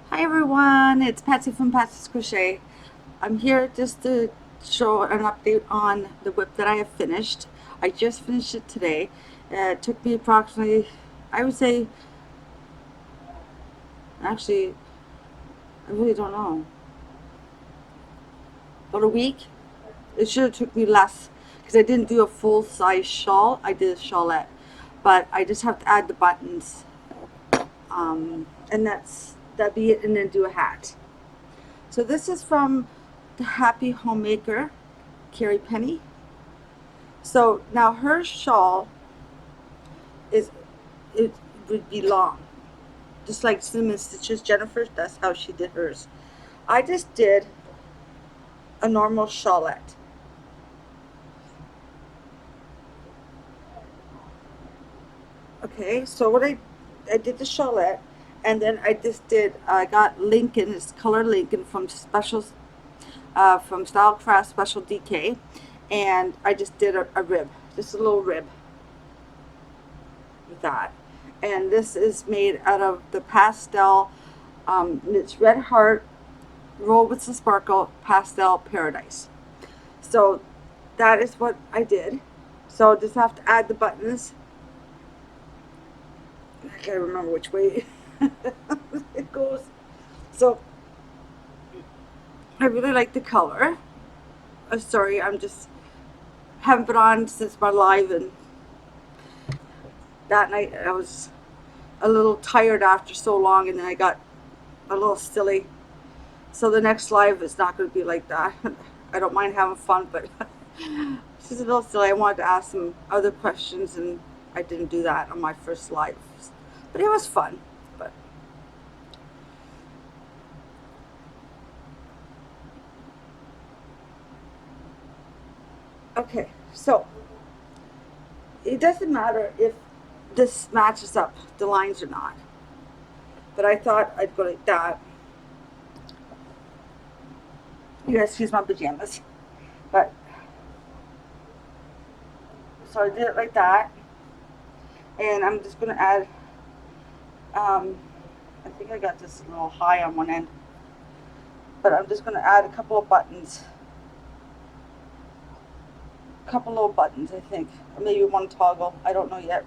Hi everyone, it's Patsy from Patsy's Crochet. I'm here just to show an update on the whip that I have finished. I just finished it today. It took me approximately, I would say, actually, I really don't know, about a week. It should have took me less because I didn't do a full size shawl. I did a shawlette, but I just have to add the buttons, and that'd be it, and then do a hat. So this is from the Happy Homemaker, Carrie Penny. So now her shawl is, it would be long, just like Cinnamon Stitches Jennifer. That's how she did hers. I just did a normal shawlette. Okay, so what I did the shawlette, and then I got Lincoln, it's color Lincoln from from Stylecraft Special DK, and I just did a rib, just a little rib with that. And this is made out of the pastel, it's Red Heart Roll with the Sparkle Pastel Paradise. So that is what I did. So just have to add the buttons. I can't remember which way it goes. So I really like the color. Sorry, I'm just haven't been on since my live, and that night I was a little tired after so long, and then I got a little silly. So the next live is not going to be like that. I don't mind having fun, but it's just a little silly. I wanted to ask some other questions, and I didn't do that on my first live. But it was fun. But okay, so it doesn't matter if this matches up the lines or not. But I thought I'd go like that. You guys excuse my pajamas. But so I did it like that. And I'm just going to add, I think I got this a little high on one end. But I'm just going to add a couple of buttons. A couple little buttons, I think. Or maybe one toggle. I don't know yet.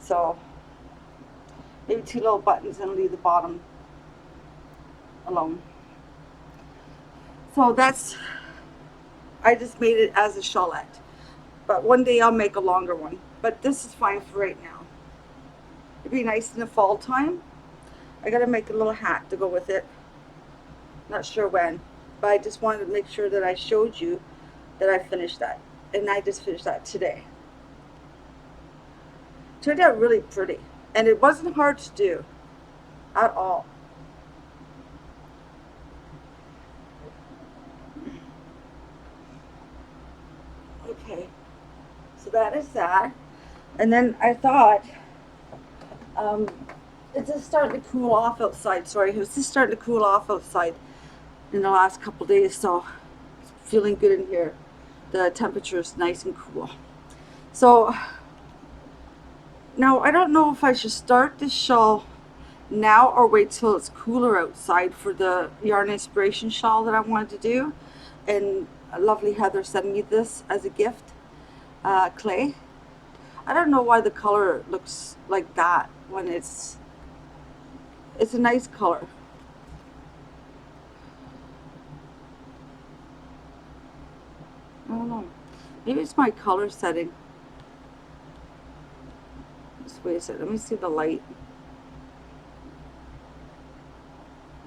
So maybe two little buttons and leave the bottom alone. So that's, I just made it as a shawlette. But one day I'll make a longer one. But this is fine for right now. It'd be nice in the fall time. I gotta make a little hat to go with it. Not sure when. But I just wanted to make sure that I showed you that I finished that. And I just finished that today. Turned out really pretty. And it wasn't hard to do at all. Okay, so that is that. And then I thought, um, it's just starting to cool off outside. Sorry, it was just starting to cool off outside in the last couple days, so it's feeling good in here. The temperature is nice and cool. So now I don't know if I should start this shawl now or wait till it's cooler outside for the yarn inspiration shawl that I wanted to do. And lovely Heather sent me this as a gift, clay. I don't know why the color looks like that when it's a nice color. I don't know. Maybe it's my color setting. Just wait a second. Let me see the light.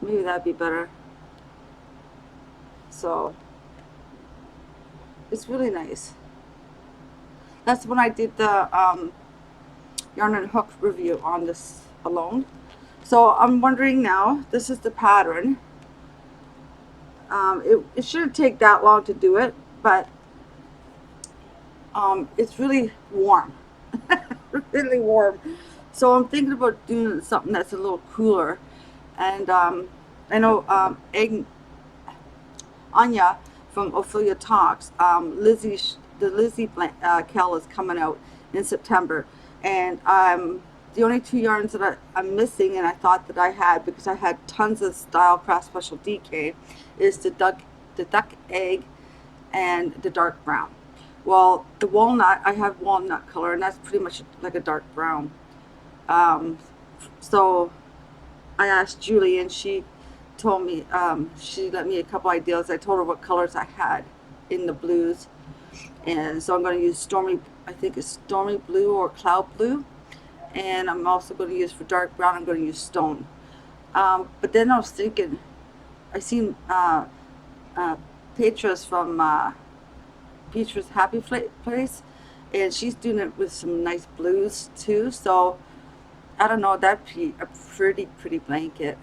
Maybe that'd be better. So it's really nice. That's when I did the yarn and hook review on this alone. So I'm wondering now, this is the pattern. It shouldn't take that long to do it, but it's really warm. Really warm. So I'm thinking about doing something that's a little cooler. And I know Anya from Ophelia Talks, the Lizzie Kell is coming out in September. And the only two yarns that I'm missing, and I thought that I had because I had tons of Stylecraft Special DK, is the duck egg and the dark brown. Well, the walnut, I have walnut color, and that's pretty much like a dark brown. So I asked Julie, and she told me, she let me a couple ideas. I told her what colors I had in the blues. And so I'm going to use Stormy, I think it's Stormy Blue or Cloud Blue. And I'm also going to use, for dark brown, I'm going to use Stone. But then I was thinking, I seen Petra's from Petra's Happy Place, and she's doing it with some nice blues too. So I don't know, that'd be a pretty blanket.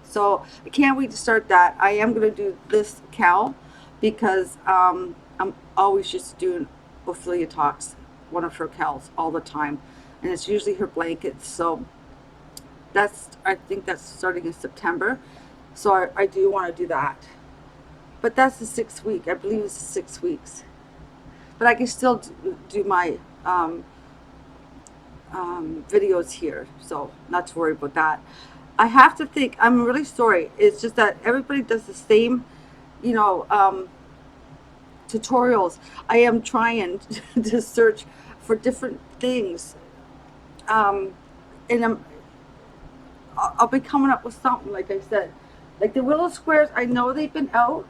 So I can't wait to start that. I am going to do this cowl because I'm always just doing Ophelia Talks, one of her cowls all the time, and it's usually her blankets. So I think that's starting in September. So I do want to do that. But that's the 6th week. I believe it's 6 weeks. But I can still do my videos here, so not to worry about that. I have to think, I'm really sorry, it's just that everybody does the same, you know, tutorials. I am trying to search for different things, and I'll be coming up with something, like I said. Like the willow squares, I know they've been out,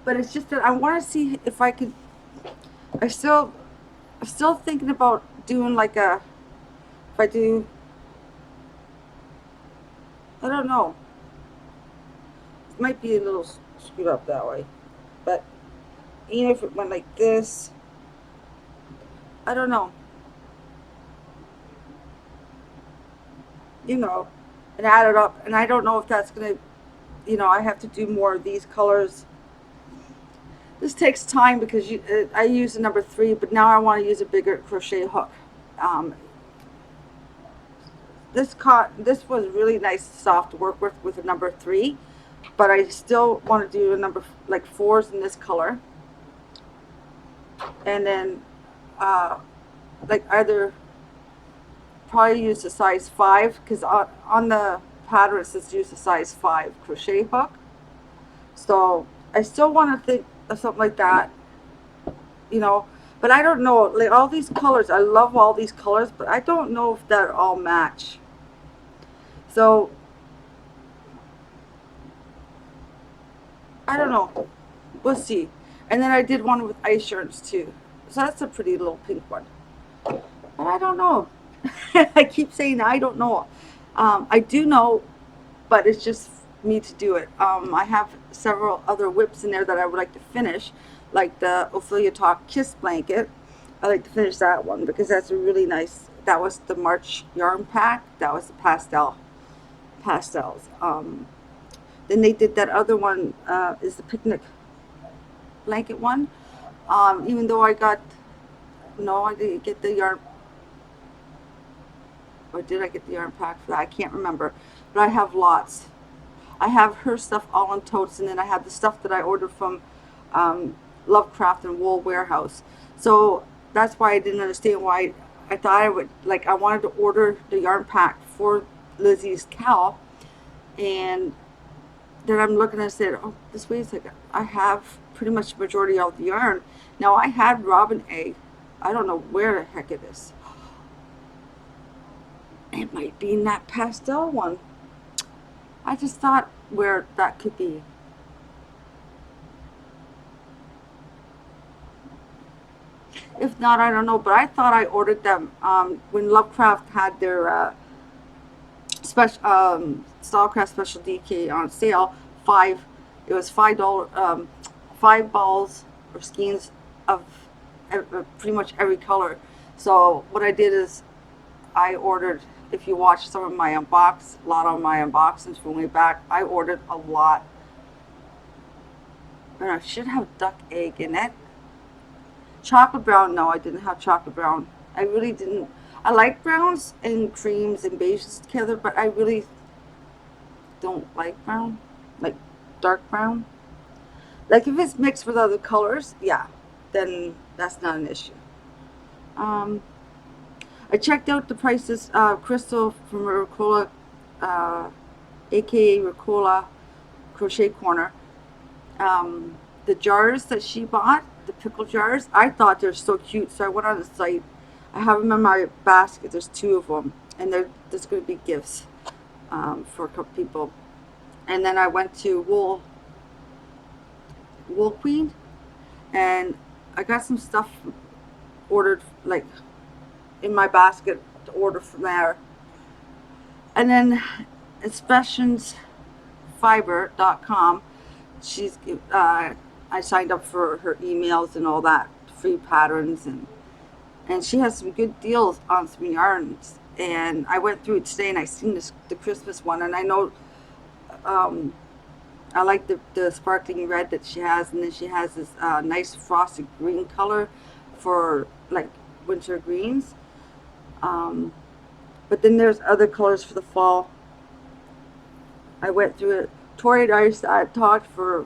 but it's just that I want to see if I could, I'm still thinking about doing like a, if I do, I don't know. It might be a little screwed up that way, but even if it went like this, I don't know. You know, and add it up, and I don't know if that's gonna, you know, I have to do more of these colors. This takes time because I use the number 3, but now I want to use a bigger crochet hook. This was really nice, soft to work with a number 3, but I still want to do a number like 4s in this color, and then like either probably use a size 5, because on the pattern it says use a size 5 crochet hook. So I still want to think of something like that, you know, but I don't know, like all these colors, I love all these colors, but I don't know if they're all match. So I don't know, we'll see. And then I did one with ice yarns too, so that's a pretty little pink one, but I don't know. I keep saying I don't know. I do know, but it's just me to do it. I have several other whips in there that I would like to finish, like the Ophelia Talk Kiss blanket. I like to finish that one because that's a really nice, that was the March yarn pack, that was the pastels. Then they did that other one, is the picnic blanket one. Even though I didn't get the yarn, or did I get the yarn pack for that? I can't remember, but I have lots. I have her stuff all in totes, and then I have the stuff that I ordered from Lovecraft and Wool Warehouse. So that's why I didn't understand why I thought I would, like, I wanted to order the yarn pack for Lizzie's cowl, and then I'm looking and I said, oh, this way it's like I have pretty much the majority of the yarn. Now I had robin egg. I don't know where the heck it is. It might be in that pastel one. I just thought where that could be. If not, I don't know, but I thought I ordered them when Lovecraft had their special Stylecraft Special DK on sale. It was $5, 5 balls or skeins of pretty much every color. So what I did is I ordered, if you watch some of my a lot of my unboxings from way back, I ordered a lot. And I should have duck egg in it. Chocolate brown, no, I didn't have chocolate brown. I really didn't. I like browns and creams and beiges together, but I really don't like brown, like dark brown. Like if it's mixed with other colors, yeah, then that's not an issue. I checked out the prices. Crystal from Ricola, aka Ricola Crochet Corner. The jars that she bought, the pickle jars, I thought they're so cute. So I went on the site. I have them in my basket. There's 2 of them, and there's going to be gifts for a couple people. And then I went to Wool Queen, and I got some stuff ordered, like in my basket to order from there. And then inspectionsfiber.com, she's I signed up for her emails and all that, free patterns, and she has some good deals on some yarns. And I went through it today, and I seen the Christmas one, and I know I like the sparkling red that she has, and then she has this nice frosted green color for like winter greens. But then there's other colors for the fall. I went through it. Tori and I talked for,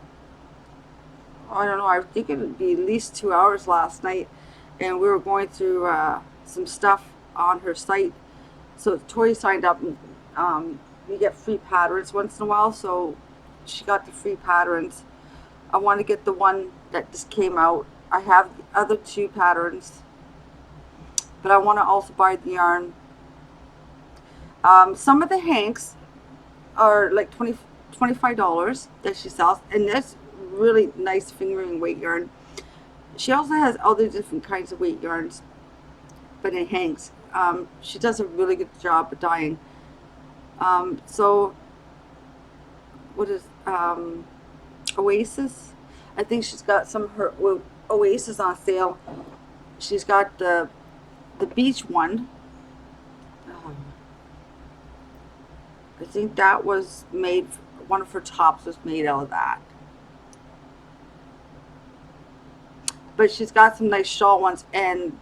I don't know, I think it would be at least 2 hours last night, and we were going through some stuff on her site. So Tori signed up, and we get free patterns once in a while, so she got the free patterns. I want to get the one that just came out. I have the other 2 patterns, but I want to also buy the yarn. Some of the hanks are like $25 that she sells, and that's really nice fingering weight yarn. She also has other different kinds of weight yarns, but in hanks. She does a really good job of dyeing. So what is Oasis? I think she's got some of her Oasis on sale. She's got the beach one. I think that was made, one of her tops was made out of that. But she's got some nice shawl ones, and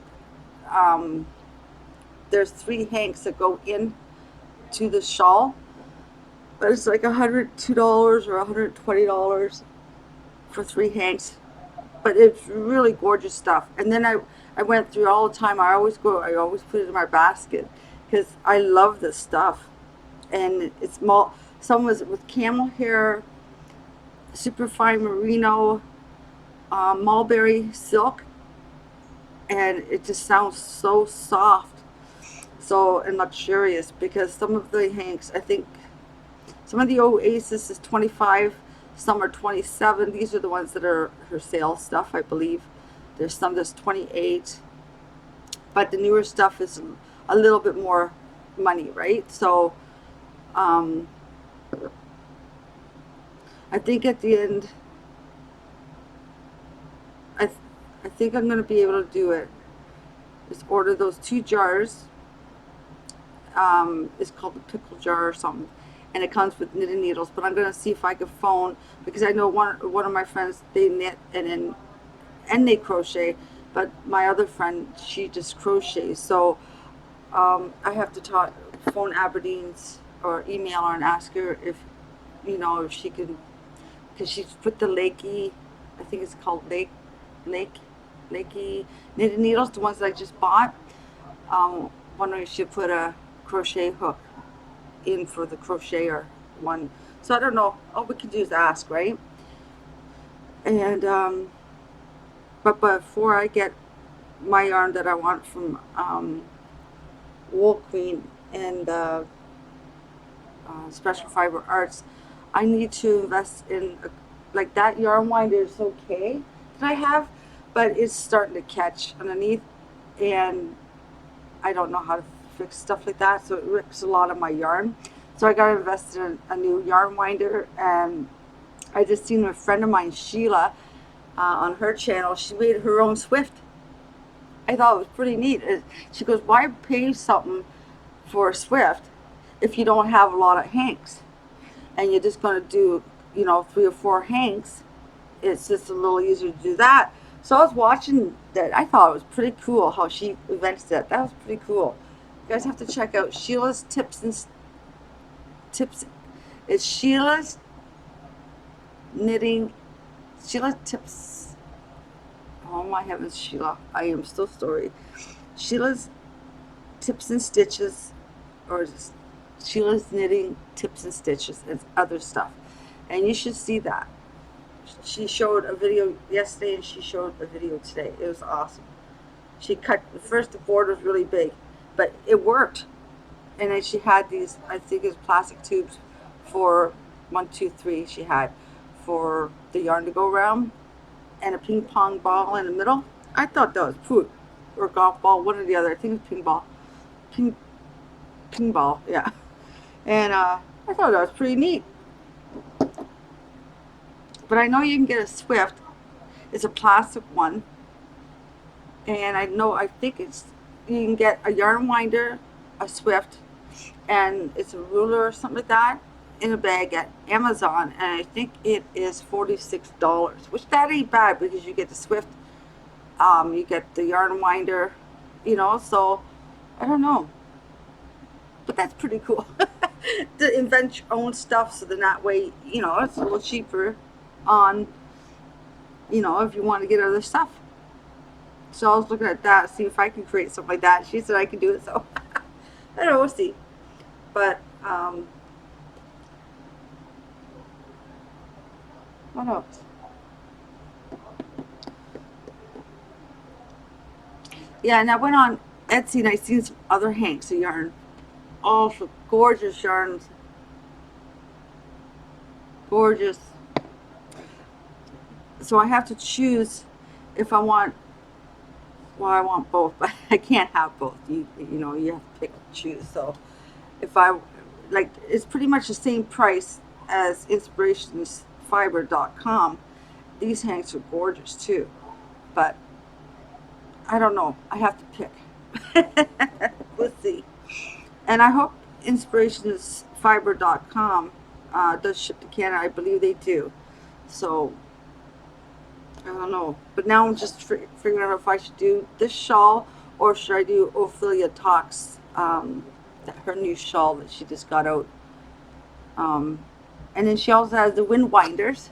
there's 3 hanks that go in to the shawl. But it's like $102 or $120 for 3 hanks. But it's really gorgeous stuff. And then I went through all the time. I always put it in my basket because I love this stuff. And it's some was with camel hair, superfine merino, mulberry silk, and it just sounds so soft, and luxurious. Because some of the hanks, I think some of the Oasis is 25, some are 27. These are the ones that are her sale stuff, I believe. There's some that's 28, but the newer stuff is a little bit more money, right? So I think at the end, I think I'm going to be able to do it. Just order those 2 jars. It's called the pickle jar or something, and it comes with knitting needles. But I'm going to see if I can phone, because I know one of my friends, they knit and they crochet, but my other friend, she just crochets. So I have to phone Aberdeen's or email her and ask her if she can, because she's put the Lakey, I think it's called Lakey knitting needles, the ones that I just bought. Wondering if she'll put a crochet hook in for the crocheter one. So I don't know. All we can do is ask, right? And but before I get my yarn that I want from Wool Queen and Special Fiber Arts, I need to invest in like that yarn winder is okay that I have, but it's starting to catch underneath, and I don't know how to fix stuff like that, so it rips a lot of my yarn. So I got to invest in a new yarn winder. And I just seen a friend of mine, Sheila, on her channel. She made her own Swift. I thought it was pretty neat. She goes, why pay something for a Swift if you don't have a lot of hanks and you're just going to do 3 or 4 hanks? It's just a little easier to do that. So I was watching that. I thought it was pretty cool how she invents that. That was pretty cool. You guys have to check out Sheila's tips. It's Sheila's knitting. Sheila tips. Oh my heavens, Sheila. I am so sorry. Sheila's Tips and Stitches, or Sheila's Knitting Tips and Stitches, and other stuff. And you should see that. She showed a video yesterday and she showed a video today. It was awesome. She cut, first the board was really big, but it worked. And then she had these, I think it was plastic tubes for 1, 2, 3 she had for the yarn to go around, and a ping pong ball in the middle. I thought that was poop, or golf ball, one or the other. I think it was ping ball. Ping ball, yeah. And I thought that was pretty neat. But I know you can get a Swift. It's a plastic one. And I think it's, you can get a yarn winder, a Swift, and it's a ruler or something like that in a bag at Amazon. And I think it is $46, which that ain't bad because you get the Swift, you get the yarn winder, you know, so I don't know. But that's pretty cool to invent your own stuff, so then that way, you know, it's a little cheaper on, you know, if you want to get other stuff. So I was looking at that, see if I can create something like that. She said I can do it, so I don't know, we'll see. But what else? Yeah, and I went on Etsy and I seen some other hanks of yarn. Oh, for gorgeous yarns. Gorgeous. So I have to choose if I want, well, I want both, but I can't have both. You know, you have to pick and choose. So if I, like, it's pretty much the same price as inspirationsfiber.com. These hanks are gorgeous too, but I don't know. I have to pick. Let's see. And I hope inspirationsfiber.com does ship to Canada. I believe they do. So I don't know. But now I'm just figuring out if I should do this shawl or should I do Ophelia Talks, her new shawl that she just got out. And then she also has the wind winders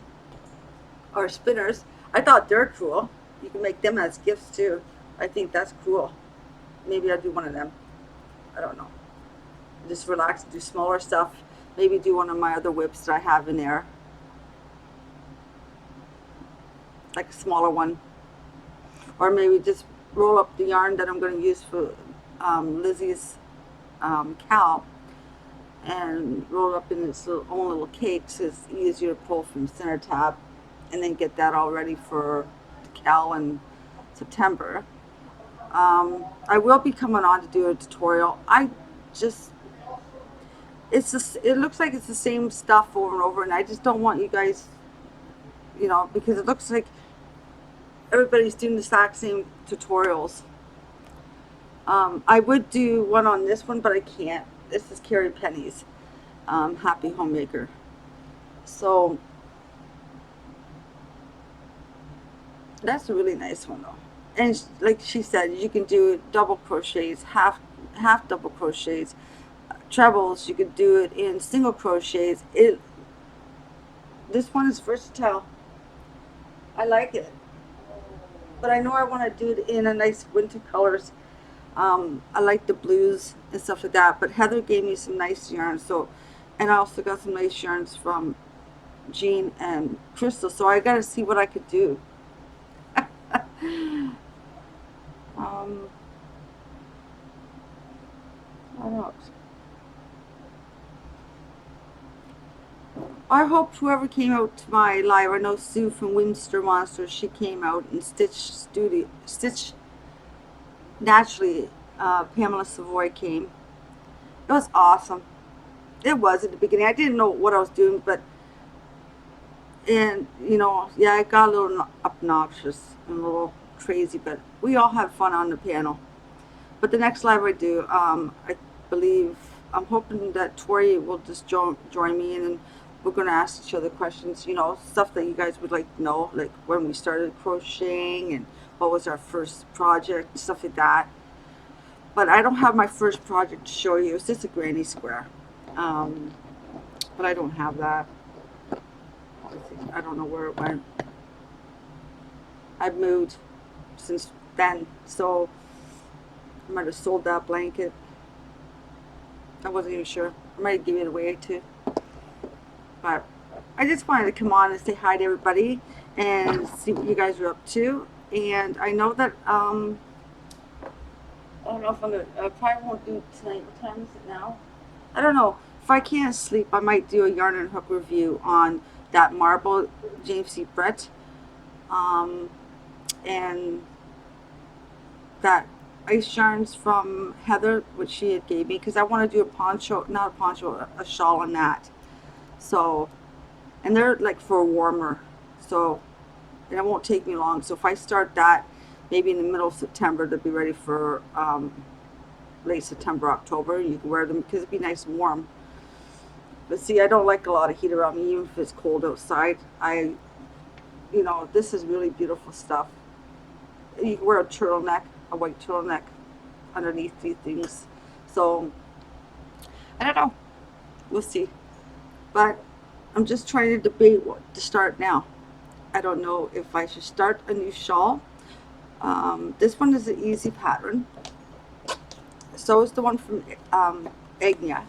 or spinners. I thought they're cool. You can make them as gifts too. I think that's cool. Maybe I'll do one of them. I don't know. Just relax, do smaller stuff. Maybe do one of my other whips that I have in there. Like a smaller one. Or maybe just roll up the yarn that I'm going to use for Lizzie's cowl. And roll up in its own little cake so it's easier to pull from the center tab. And then get that all ready for the cowl in September. I will be coming on to do a tutorial. It looks like it's the same stuff over and over, and I just don't want you guys, you know, because it looks like everybody's doing the exact same tutorials. I would do one on this one, but I can't. This is Carrie Penny's Happy Homemaker. So that's a really nice one though. And like she said, you can do double crochets, half double crochets, trebles. You could do it in single crochets. This one is versatile. I like it, but I know I want to do it in a nice winter colors. I like the blues and stuff like that. But Heather gave me some nice yarns, so, and I also got some nice yarns from Jean and Crystal. So I got to see what I could do. What else? I hope whoever came out to my live, I know Sue from Winster Monsters, she came out and Stitch Naturally, Pamela Savoy came. It was awesome. It was at the beginning. I didn't know what I was doing, but, and, you know, yeah, I got a little obnoxious and a little crazy, but we all have fun on the panel. But the next live I do, I believe, I'm hoping that Tori will just join me in, and we're going to ask each other questions, you know, stuff that you guys would like to know, like when we started crocheting and what was our first project, stuff like that. But I don't have my first project to show you. It's just a granny square. But I don't have that. I don't know where it went. I've moved since then, so I might have sold that blanket. I wasn't even sure. I might give it away too. But I just wanted to come on and say hi to everybody and see what you guys are up to. And I know that I don't know if I'm gonna. I probably won't do tonight. What time is it now? I don't know. If I can't sleep, I might do a yarn and hook review on that marble James C. Brett, and that ice yarns from Heather, which she had gave me, because I want to do a poncho, not a poncho, a shawl on that. So, and they're like for a warmer, so, and it won't take me long. So if I start that, maybe in the middle of September, they'll be ready for late September, October. You can wear them because it'd be nice and warm. But see, I don't like a lot of heat around me, even if it's cold outside. You know, this is really beautiful stuff. You can wear a turtleneck, a white turtleneck underneath these things. So, I don't know. We'll see. But I'm just trying to debate what to start now. I don't know if I should start a new shawl. This one is an easy pattern. So is the one from Egna,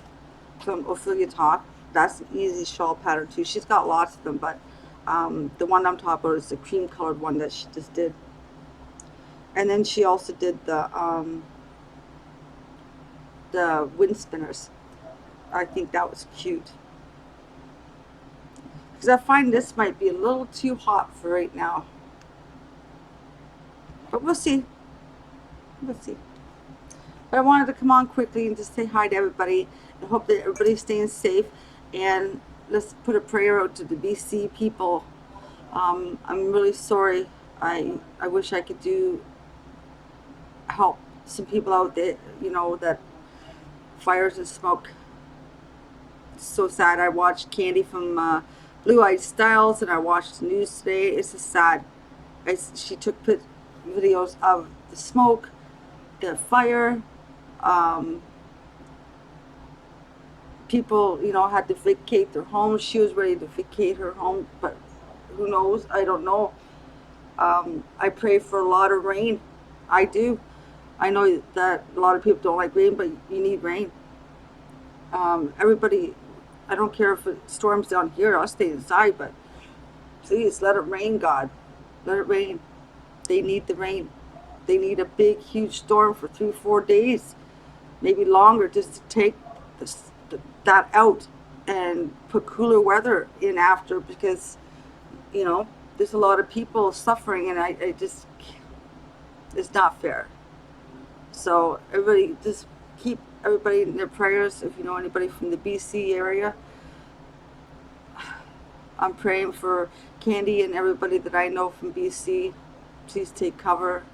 from Ophelia Talk. That's an easy shawl pattern too. She's got lots of them, but the one I'm talking about is the cream colored one that she just did. And then she also did the wind spinners. I think that was cute. Because I find this might be a little too hot for right now. But we'll see. We'll see. But I wanted to come on quickly and just say hi to everybody and hope that everybody's staying safe. And let's put a prayer out to the BC people. I'm really sorry. I wish I could help some people out there, you know, that fires and smoke. It's so sad. I watched Candy from BlueEyeStyles and I watched the news today. It's just sad. She took videos of the smoke, the fire. People, you know, had to vacate their homes. She was ready to vacate her home, but who knows? I don't know. I pray for a lot of rain. I do. I know that a lot of people don't like rain, but you need rain. Everybody, I don't care if it storms down here, I'll stay inside, but please let it rain, God. Let it rain. They need the rain. They need a big, huge storm for 3-4 days, maybe longer, just to take that out and put cooler weather in after, because, you know, there's a lot of people suffering, and I just, it's not fair. So everybody, just keep everybody in their prayers. If you know anybody from the BC area, I'm praying for Candy and everybody that I know from BC. Please take cover.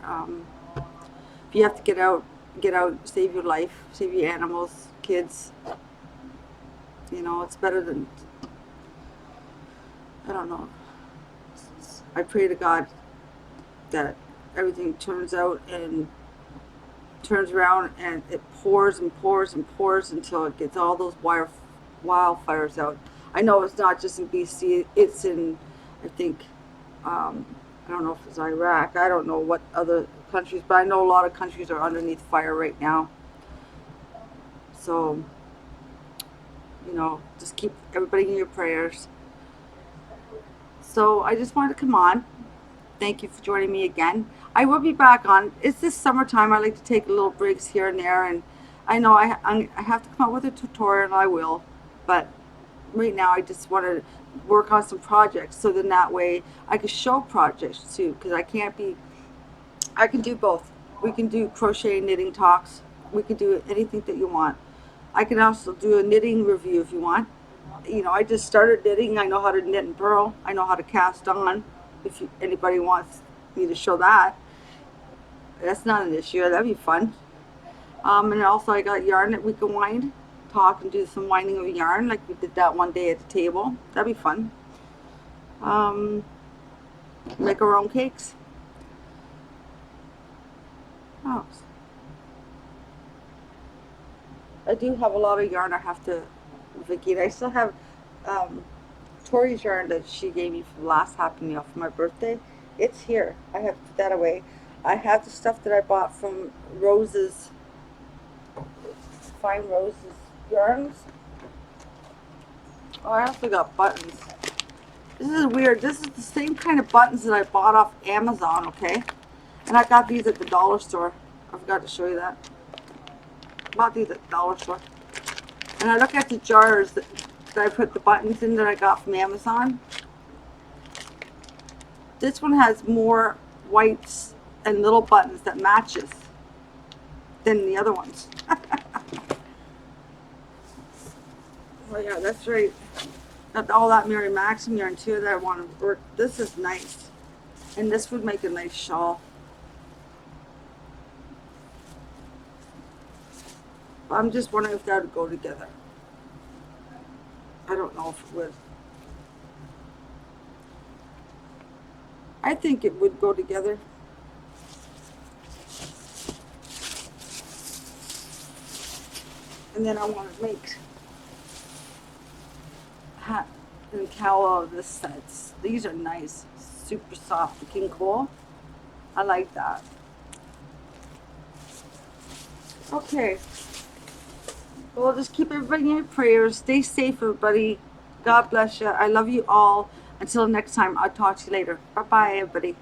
If you have to get out, save your life, save your animals, kids. You know, it's better than, I don't know. I pray to God that everything turns out and turns around and it pours and pours and pours until it gets all those wildfires out. I know it's not just in BC, it's in, I think, I don't know if it's Iraq, I don't know what other countries, but I know a lot of countries are underneath fire right now. So, you know, just keep everybody in your prayers. So I just wanted to come on. Thank you for joining me again. I will be back on. It's this summertime. I like to take little breaks here and there, and I know I have to come up with a tutorial, and I will. But right now, I just want to work on some projects, so then that way I can show projects too. Because I can do both. We can do crochet knitting talks. We can do anything that you want. I can also do a knitting review if you want. You know, I just started knitting. I know how to knit and purl. I know how to cast on. If anybody wants me to show that, that's not an issue. That'd be fun. And also I got yarn that we can wind, talk and do some winding of yarn, like we did that one day at the table. That'd be fun. Make our own cakes. Oh, I do have a lot of yarn I have to vacate. I still have Tori's yarn that she gave me for the last Happy Meal for my birthday. It's here. I have to put that away. I have the stuff that I bought from Rose's, Fine Roses yarns. Oh, I also got buttons. This is weird. This is the same kind of buttons that I bought off Amazon, okay? And I got these at the dollar store. I forgot to show you that. Bought these at the dollar store. And I look at the jars that I put the buttons in that I got from Amazon. This one has more whites and little buttons that matches than the other ones. Oh yeah, that's right. Got all that Mary Maxim yarn too that I want to work. This is nice. And this would make a nice shawl. I'm just wondering if that would go together. I don't know if it would. I think it would go together. And then I want to make hat and cowl out of this sets. These are nice, super soft. The King Cole. I like that. Okay. Well, just keep everybody in your prayers. Stay safe, everybody. God bless you. I love you all. Until next time, I'll talk to you later. Bye-bye, everybody.